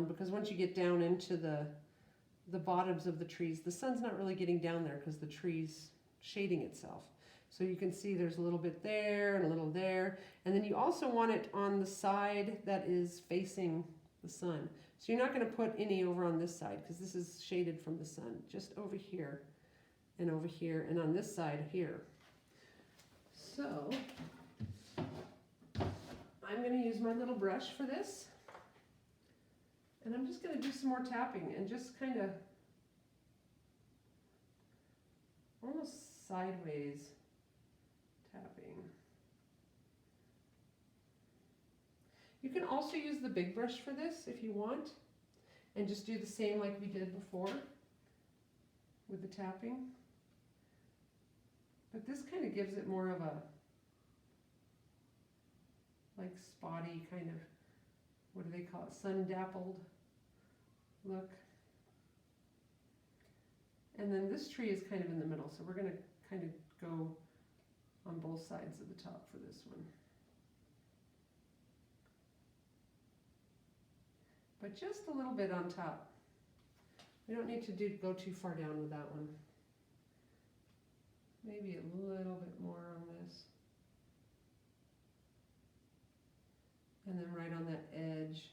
because once you get down into the bottoms of the trees, the sun's not really getting down there because the tree's shading itself. So you can see there's a little bit there and a little there, and then you also want it on the side that is facing the sun. So you're not going to put any over on this side, because this is shaded from the sun, just over here and on this side here. So I'm going to use my little brush for this, and I'm just going to do some more tapping and just kind of almost sideways tapping. You can also use the big brush for this if you want, and just do the same like we did before with the tapping. But this kind of gives it more of a like spotty kind of, what do they call it, sun dappled look. And then this tree is kind of in the middle, so we're going to kind of go on both sides of the top for this one. But just a little bit on top. We don't need to go too far down with that one. Maybe a little bit more on this. And then right on that edge.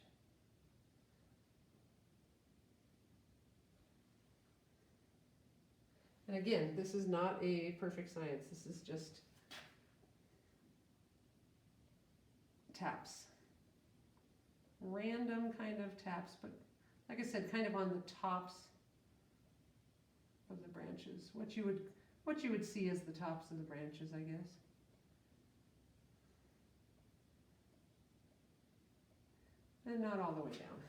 And again, this is not a perfect science. This is just taps. Random kind of taps, but like I said, kind of on the tops of the branches. What you would see as the tops of the branches, I guess. And not all the way down.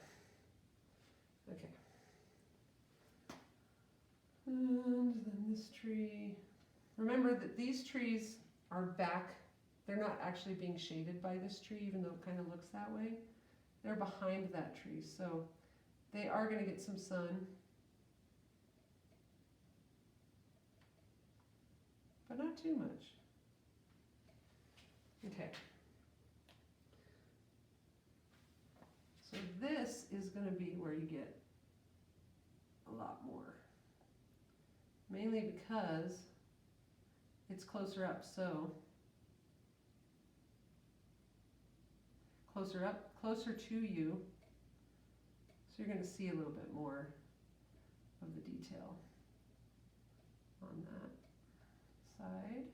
Okay. And then this tree. Remember that these trees are back. They're not actually being shaded by this tree, even though it kind of looks that way. They're behind that tree, so they are going to get some sun. But not too much. Okay. So this is going to be where you get a lot more. Mainly because it's closer up, so closer up, closer to you. So you're going to see a little bit more of the detail on that side.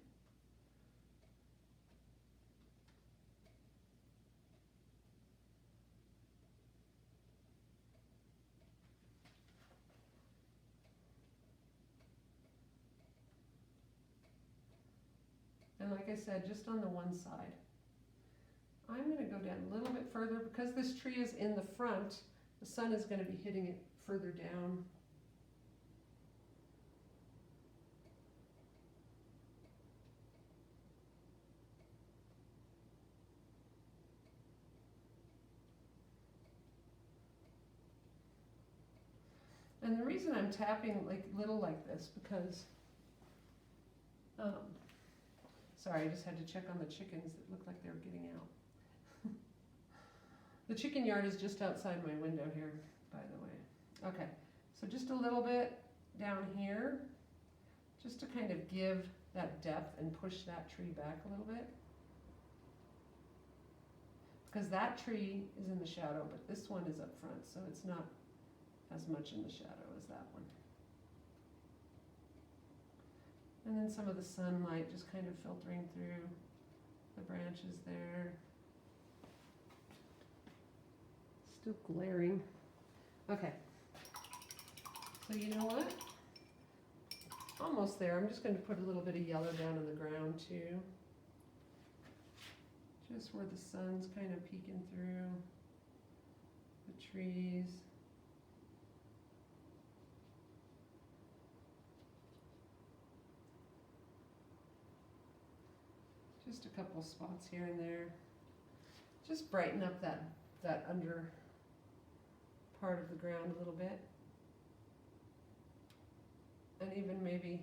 And like I said, just on the one side. I'm going to go down a little bit further because this tree is in the front. The sun is going to be hitting it further down. And the reason I'm tapping like little like this because, sorry, I just had to check on the chickens that looked like they were getting out. The chicken yard is just outside my window here, by the way. Okay, so just a little bit down here, just to kind of give that depth and push that tree back a little bit. Because that tree is in the shadow, but this one is up front, so it's not as much in the shadow as that one. And then some of the sunlight just kind of filtering through the branches there. Still glaring. Okay. So you know what? Almost there. I'm just going to put a little bit of yellow down on the ground too. Just where the sun's kind of peeking through the trees. Just a couple spots here and there. Just brighten up that under part of the ground a little bit. And even maybe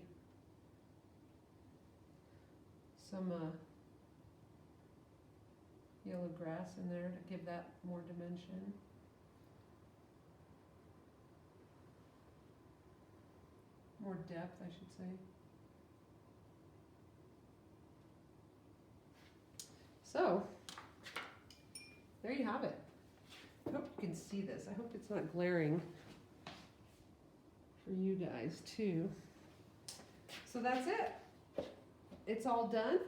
some yellow grass in there to give that more dimension. More depth, I should say. So, there you have it. I hope you can see this. I hope it's not glaring for you guys too. So that's it. It's all done.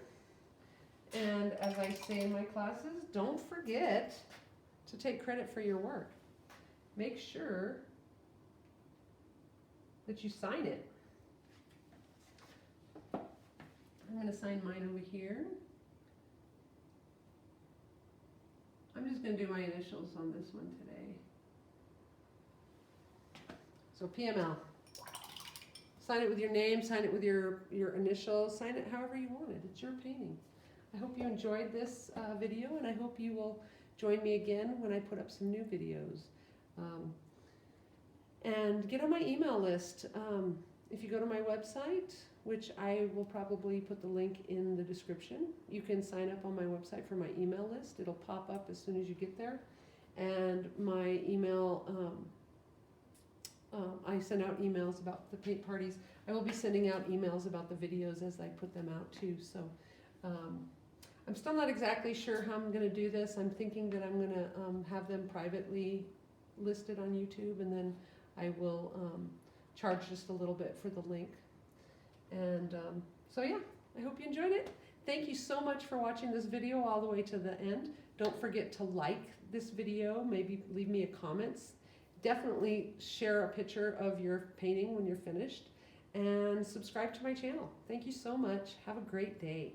And as I say in my classes, don't forget to take credit for your work. Make sure that you sign it. I'm going to sign mine over here. I'm just going to do my initials on this one today. So PML. Sign it with your name, sign it with your initials, sign it however you want it. It's your painting. I hope you enjoyed this video, and I hope you will join me again when I put up some new videos. And get on my email list. If you go to my website, which I will probably put the link in the description, you can sign up on my website for my email list. It'll pop up as soon as you get there. And my email, I send out emails about the paint parties. I will be sending out emails about the videos as I put them out too. So I'm still not exactly sure how I'm going to do this. I'm thinking that I'm going to have them privately listed on YouTube, and then I will charge just a little bit for the link. And so yeah, I hope you enjoyed it. Thank you so much for watching this video all the way to the end. Don't forget to like this video, maybe leave me a comment. Definitely share a picture of your painting when you're finished, and subscribe to my channel. Thank you so much. Have a great day.